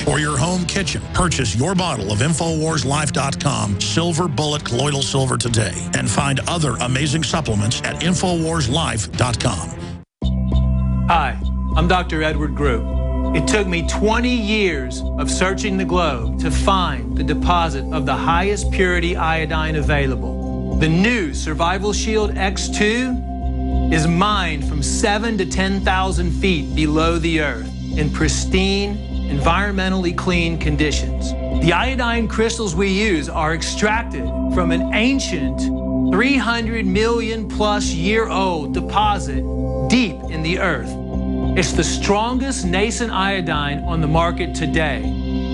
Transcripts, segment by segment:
or your home kitchen. Purchase your bottle of InfoWarsLife.com Silver Bullet Colloidal Silver today and find other amazing supplements at InfoWarsLife.com. Hi, I'm Dr. Edward Group. It took me 20 years of searching the globe to find the deposit of the highest purity iodine available. The new Survival Shield X2 is mined from 7,000 to 10,000 feet below the earth in pristine, environmentally clean conditions. The iodine crystals we use are extracted from an ancient 300 million plus year old deposit deep in the earth. It's the strongest nascent iodine on the market today.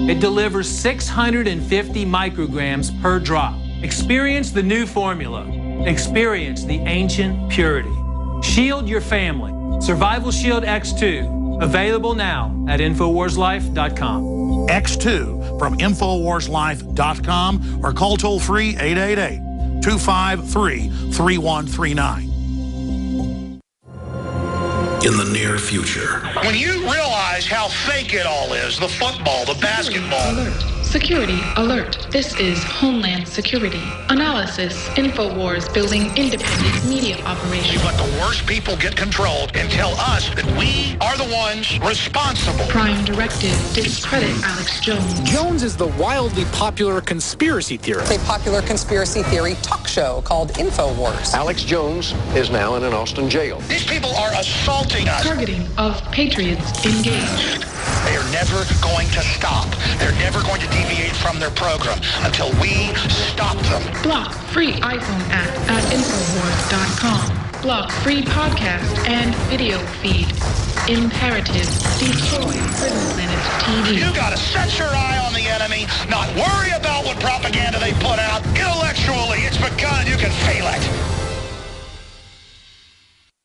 It delivers 650 micrograms per drop. Experience the new formula. Experience the ancient purity. Shield your family. Survival Shield X2. Available now at InfoWarsLife.com. X2 from InfoWarsLife.com or call toll-free 888-253-3139. In the near future. When you realize how fake it all is, the football, the basketball. Alert. Security alert. This is Homeland Security. Analysis. InfoWars building independent media operation. You let the worst people get control and tell us that we are the ones responsible. Prime directive. Discredit Alex Jones. Jones is the wildly popular conspiracy theorist. A popular conspiracy theory talk show called InfoWars. Alex Jones is now in an Austin jail. These people are assaulting us. Targeting of patriots engaged. They are never going to stop. They're never going to deviate from their program until we stop them. Block free iPhone app at Infowars.com. Block free podcast and video feed. Imperative. Destroy Prison Planet TV. You gotta set your eye on the enemy, not worry about what propaganda they put out. Intellectually, it's begun. You can feel it.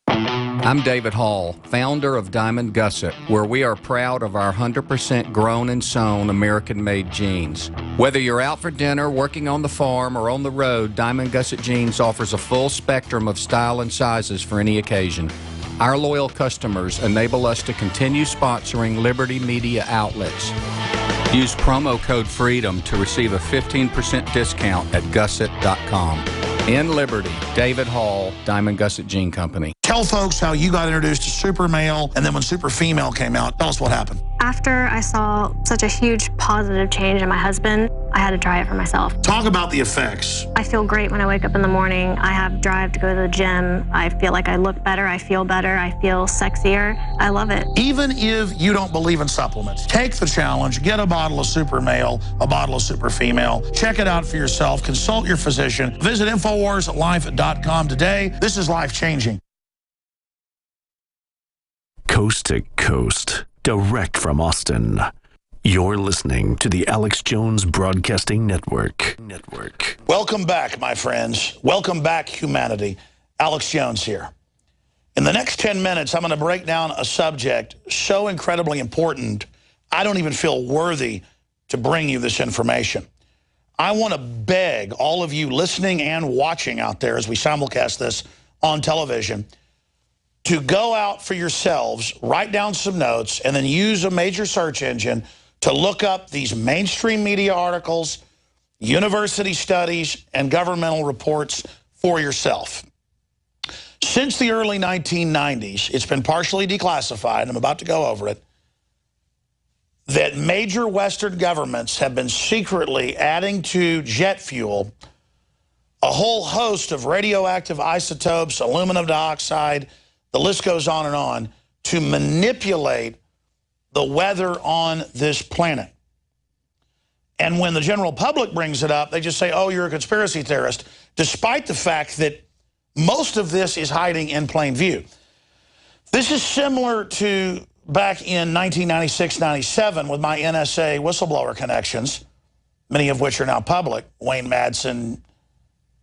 I'm David Hall, founder of Diamond Gusset, where we are proud of our 100% grown and sewn American-made jeans. Whether you're out for dinner, working on the farm, or on the road, Diamond Gusset Jeans offers a full spectrum of style and sizes for any occasion. Our loyal customers enable us to continue sponsoring Liberty Media outlets. Use promo code FREEDOM to receive a 15% discount at Gusset.com. In Liberty, David Hall, Diamond Gusset Jean Company. Tell folks how you got introduced to Super Male, and then when Super Female came out, tell us what happened. After I saw such a huge positive change in my husband, I had to try it for myself. Talk about the effects. I feel great when I wake up in the morning. I have drive to go to the gym. I feel like I look better. I feel better. I feel sexier. I love it. Even if you don't believe in supplements, take the challenge. Get a bottle of Super Male, a bottle of Super Female. Check it out for yourself. Consult your physician. Visit InfoWarsLife.com today. This is life-changing. Coast to coast, direct from Austin. You're listening to the Alex Jones Broadcasting Network. Welcome back, my friends. Welcome back, humanity. Alex Jones here. In the next 10 minutes, I'm going to break down a subject so incredibly important, I don't even feel worthy to bring you this information. I want to beg all of you listening and watching out there as we simulcast this on television to go out for yourselves, write down some notes, and then use a major search engine to look up these mainstream media articles, university studies, and governmental reports for yourself. Since the early 1990s, it's been partially declassified, and I'm about to go over it, that major Western governments have been secretly adding to jet fuel a whole host of radioactive isotopes, aluminum dioxide, the list goes on, to manipulate the weather on this planet. And when the general public brings it up, they just say, oh, you're a conspiracy theorist, despite the fact that most of this is hiding in plain view. This is similar to back in 1996-97 with my NSA whistleblower connections, many of which are now public, Wayne Madsen,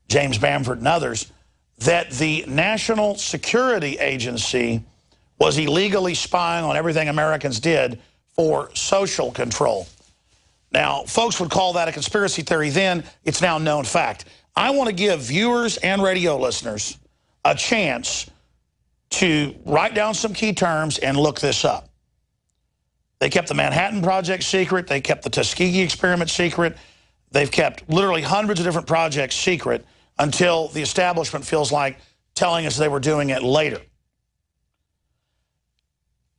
James Bamford, and others, that the National Security Agency was illegally spying on everything Americans did for social control. Now, folks would call that a conspiracy theory then. It's now known fact. I want to give viewers and radio listeners a chance to write down some key terms and look this up. They kept the Manhattan Project secret. They kept the Tuskegee experiment secret. They've kept literally hundreds of different projects secret until the establishment feels like telling us they were doing it later.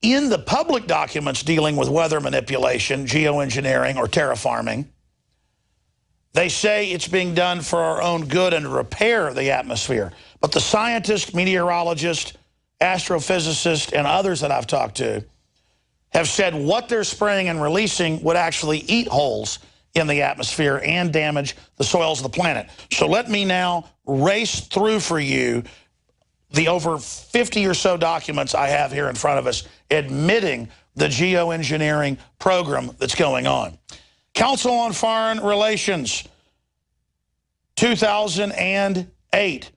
In the public documents dealing with weather manipulation, geoengineering, or terraforming, they say it's being done for our own good and to repair the atmosphere. But the scientists, meteorologists, astrophysicists, and others that I've talked to have said what they're spraying and releasing would actually eat holes in the atmosphere and damage the soils of the planet. So let me now race through for you the over 50 or so documents I have here in front of us admitting the geoengineering program that's going on. Council on Foreign Relations, 2008,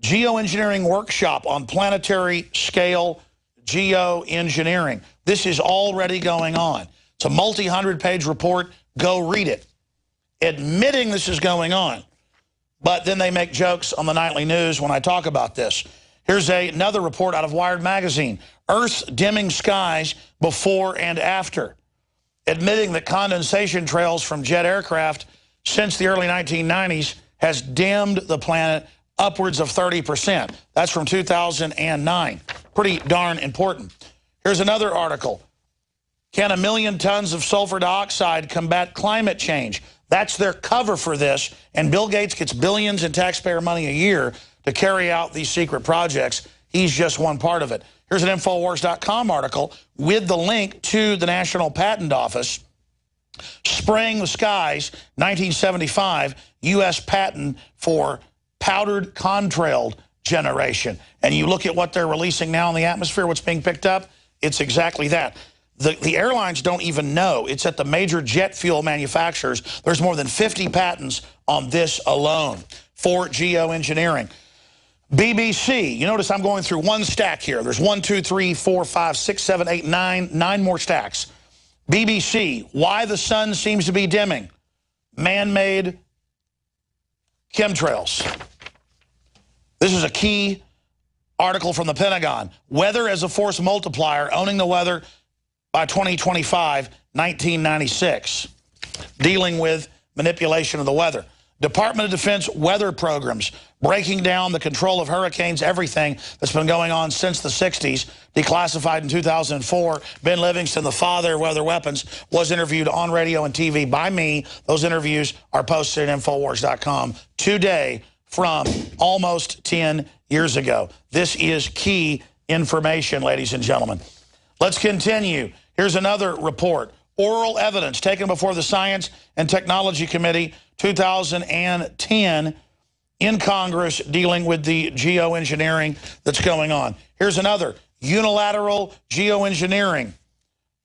geoengineering workshop on planetary scale geoengineering. This is already going on. It's a multi-hundred-page report. Go read it. Admitting this is going on. But then they make jokes on the nightly news when I talk about this. Here's another report out of Wired magazine. Earth's dimming skies before and after. Admitting that condensation trails from jet aircraft since the early 1990s has dimmed the planet upwards of 30%. That's from 2009. Pretty darn important. Here's another article. Can 1 million tons of sulfur dioxide combat climate change? That's their cover for this, and Bill Gates gets billions in taxpayer money a year to carry out these secret projects. He's just one part of it. Here's an Infowars.com article with the link to the National Patent Office. Spraying the Skies, 1975, U.S. patent for powdered contrail generation. And you look at what they're releasing now in the atmosphere, what's being picked up, it's exactly that. The airlines don't even know. It's at the major jet fuel manufacturers. There's more than 50 patents on this alone for geoengineering. BBC, you notice I'm going through one stack here. There's 1, 2, 3, 4, 5, 6, 7, 8, 9 more stacks. BBC, why the sun seems to be dimming. Man-made chemtrails. This is a key article from the Pentagon. Weather as a force multiplier, owning the weather by 2025, 1996. Dealing with manipulation of the weather. Department of Defense weather programs, breaking down the control of hurricanes, everything that's been going on since the 60s, declassified in 2004. Ben Livingston, the father of weather weapons, was interviewed on radio and TV by me. Those interviews are posted at Infowars.com today from almost 10 years ago. This is key information, ladies and gentlemen. Let's continue. Here's another report. Oral evidence taken before the Science and Technology Committee, 2010, in Congress, dealing with the geoengineering that's going on. Here's another. Unilateral geoengineering.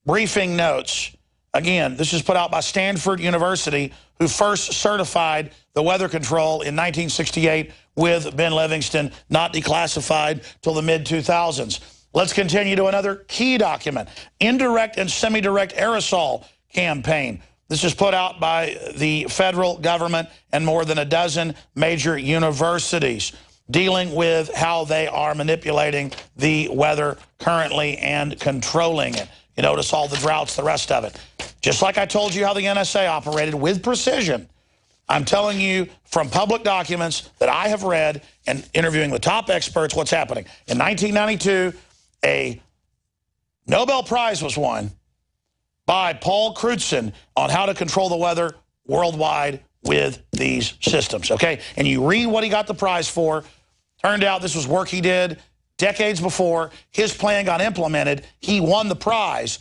Briefing notes. Again, this is put out by Stanford University, who first certified the weather control in 1968 with Ben Livingston, not declassified till the mid-2000s. Let's continue to another key document. Indirect and semi-direct aerosol campaign. This is put out by the federal government and more than a dozen major universities, dealing with how they are manipulating the weather currently and controlling it. You notice all the droughts, the rest of it. Just like I told you how the NSA operated with precision, I'm telling you from public documents that I have read and interviewing the top experts what's happening. In 1992, a Nobel Prize was won by Paul Crutzen on how to control the weather worldwide with these systems, okay? And you read what he got the prize for. Turned out this was work he did decades before. His plan got implemented. He won the prize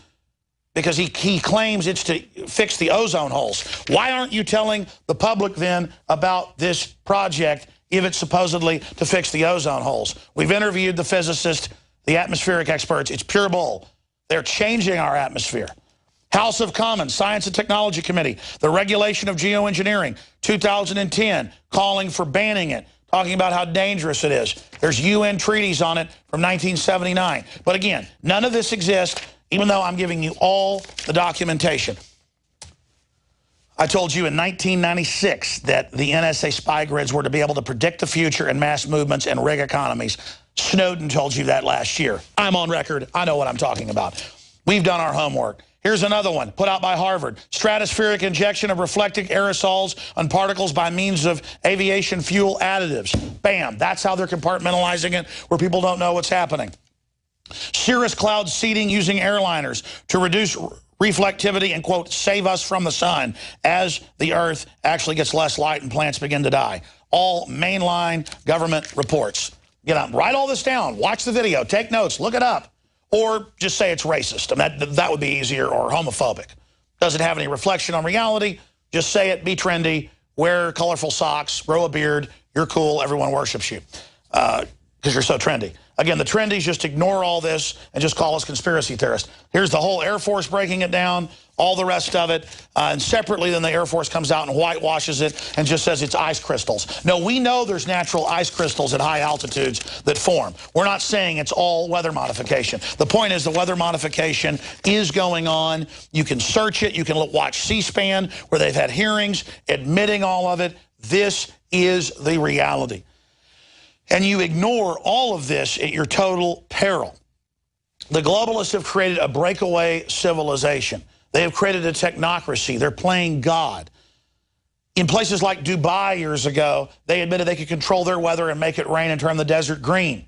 because he claims it's to fix the ozone holes. Why aren't you telling the public then about this project if it's supposedly to fix the ozone holes? We've interviewed the physicists, the atmospheric experts. It's pure bull. They're changing our atmosphere. House of Commons, Science and Technology Committee, the regulation of geoengineering, 2010, calling for banning it, talking about how dangerous it is. There's UN treaties on it from 1979. But again, none of this exists, even though I'm giving you all the documentation. I told you in 1996 that the NSA spy grids were to be able to predict the future and mass movements and rig economies. Snowden told you that last year. I'm on record. I know what I'm talking about. We've done our homework. Here's another one put out by Harvard. Stratospheric injection of reflecting aerosols on particles by means of aviation fuel additives. Bam. That's how they're compartmentalizing it, where people don't know what's happening. Cirrus cloud seeding using airliners to reduce reflectivity and, quote, save us from the sun as the Earth actually gets less light and plants begin to die. All mainline government reports. Get up, write all this down. Watch the video. Take notes. Look it up. Or just say it's racist. And that would be easier, or homophobic. Doesn't have any reflection on reality. Just say it, be trendy, wear colorful socks, grow a beard. You're cool. Everyone worships you because you're so trendy. Again, the trendies just ignore all this and just call us conspiracy theorists. Here's the whole Air Force breaking it down, all the rest of it. And separately, then the Air Force comes out and whitewashes it and just says it's ice crystals. No, we know there's natural ice crystals at high altitudes that form. We're not saying it's all weather modification. The point is the weather modification is going on. You can search it. You can watch C-SPAN, where they've had hearings admitting all of it. This is the reality. And you ignore all of this at your total peril. The globalists have created a breakaway civilization. They have created a technocracy. They're playing God. In places like Dubai years ago, they admitted they could control their weather and make it rain and turn the desert green.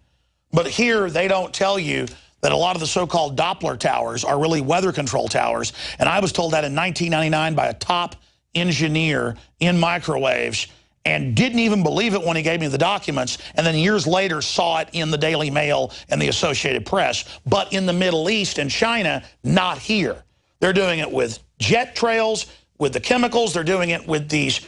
But here, they don't tell you that a lot of the so-called Doppler towers are really weather control towers. And I was told that in 1999 by a top engineer in microwaves, and didn't even believe it when he gave me the documents, and then years later saw it in the Daily Mail and the Associated Press. But in the Middle East and China, not here. They're doing it with jet trails, with the chemicals. They're doing it with these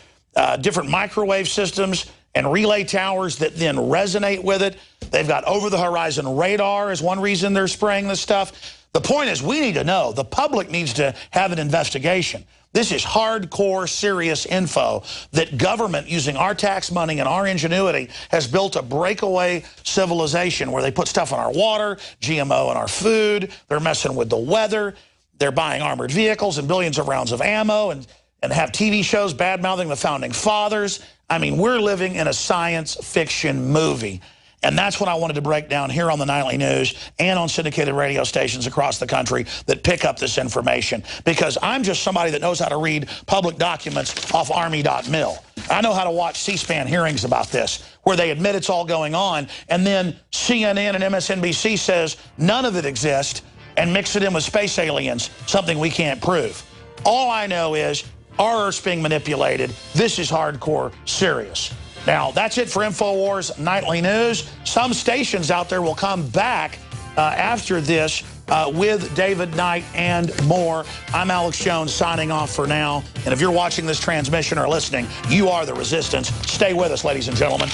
different microwave systems and relay towers that then resonate with it. They've got over-the-horizon radar is one reason they're spraying this stuff. The point is we need to know. The public needs to have an investigation. This is hardcore, serious info that government, using our tax money and our ingenuity, has built a breakaway civilization where they put stuff in our water, GMO in our food, they're messing with the weather, they're buying armored vehicles and billions of rounds of ammo and have TV shows bad-mouthing the Founding Fathers. I mean, we're living in a science fiction movie. And that's what I wanted to break down here on the Nightly News and on syndicated radio stations across the country that pick up this information. Because I'm just somebody that knows how to read public documents off Army.mil. I know how to watch C-SPAN hearings about this, where they admit it's all going on, and then CNN and MSNBC says none of it exists and mix it in with space aliens, something we can't prove. All I know is our Earth's being manipulated. This is hardcore serious. Now, that's it for InfoWars Nightly News. Some stations out there will come back after this with David Knight and more. I'm Alex Jones signing off for now. And if you're watching this transmission or listening, you are the resistance. Stay with us, ladies and gentlemen.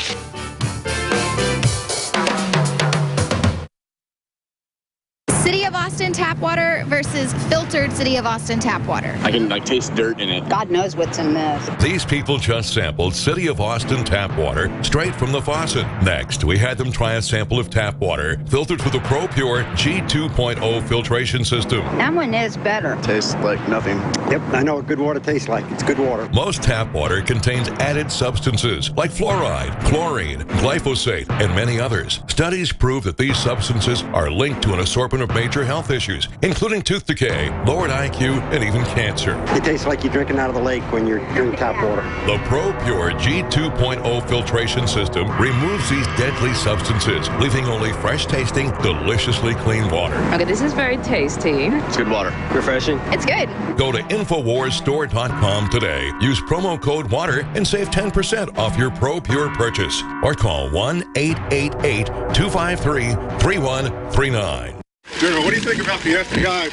City of Austin tap water versus filtered City of Austin tap water. I can taste dirt in it. God knows what's in this. These people just sampled City of Austin tap water straight from the faucet. Next, we had them try a sample of tap water filtered through the ProPure G2.0 filtration system. That one is better. Tastes like nothing. Yep, I know what good water tastes like. It's good water. Most tap water contains added substances like fluoride, chlorine, glyphosate, and many others. Studies prove that these substances are linked to an assortment of major health issues, including tooth decay, lowered IQ, and even cancer. It tastes like you're drinking out of the lake when you're drinking tap water. The ProPure G2.0 filtration system removes these deadly substances, leaving only fresh-tasting, deliciously clean water. Okay, this is very tasty. It's good water. Refreshing. It's good. Go to InfoWarsStore.com today. Use promo code WATER and save 10% off your ProPure purchase. Or call 1-888-253-3139. General, what do you think about the FBI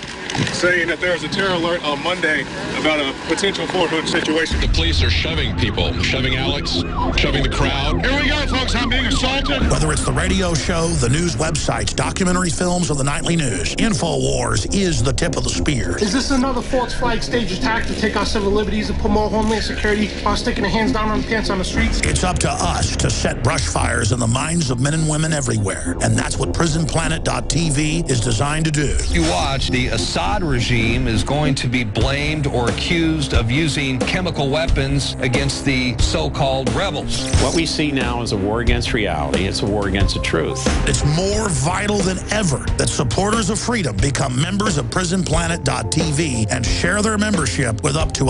saying that there's a terror alert on Monday about a potential Fort Hood situation? The police are shoving people, shoving Alex, shoving the crowd. Here we go, folks. I'm being assaulted. Whether it's the radio show, the news websites, documentary films, or the Nightly News, InfoWars is the tip of the spear. Is this another false flag stage attack to take our civil liberties and put more homeland security while sticking the hands down on the pants on the streets? It's up to us to set brush fires in the minds of men and women everywhere. And that's what PrisonPlanet.tv is designed to do. You watch the Assad Assad regime is going to be blamed or accused of using chemical weapons against the so-called rebels. What we see now is a war against reality. It's a war against the truth. It's more vital than ever that supporters of freedom become members of PrisonPlanet.tv and share their membership with up to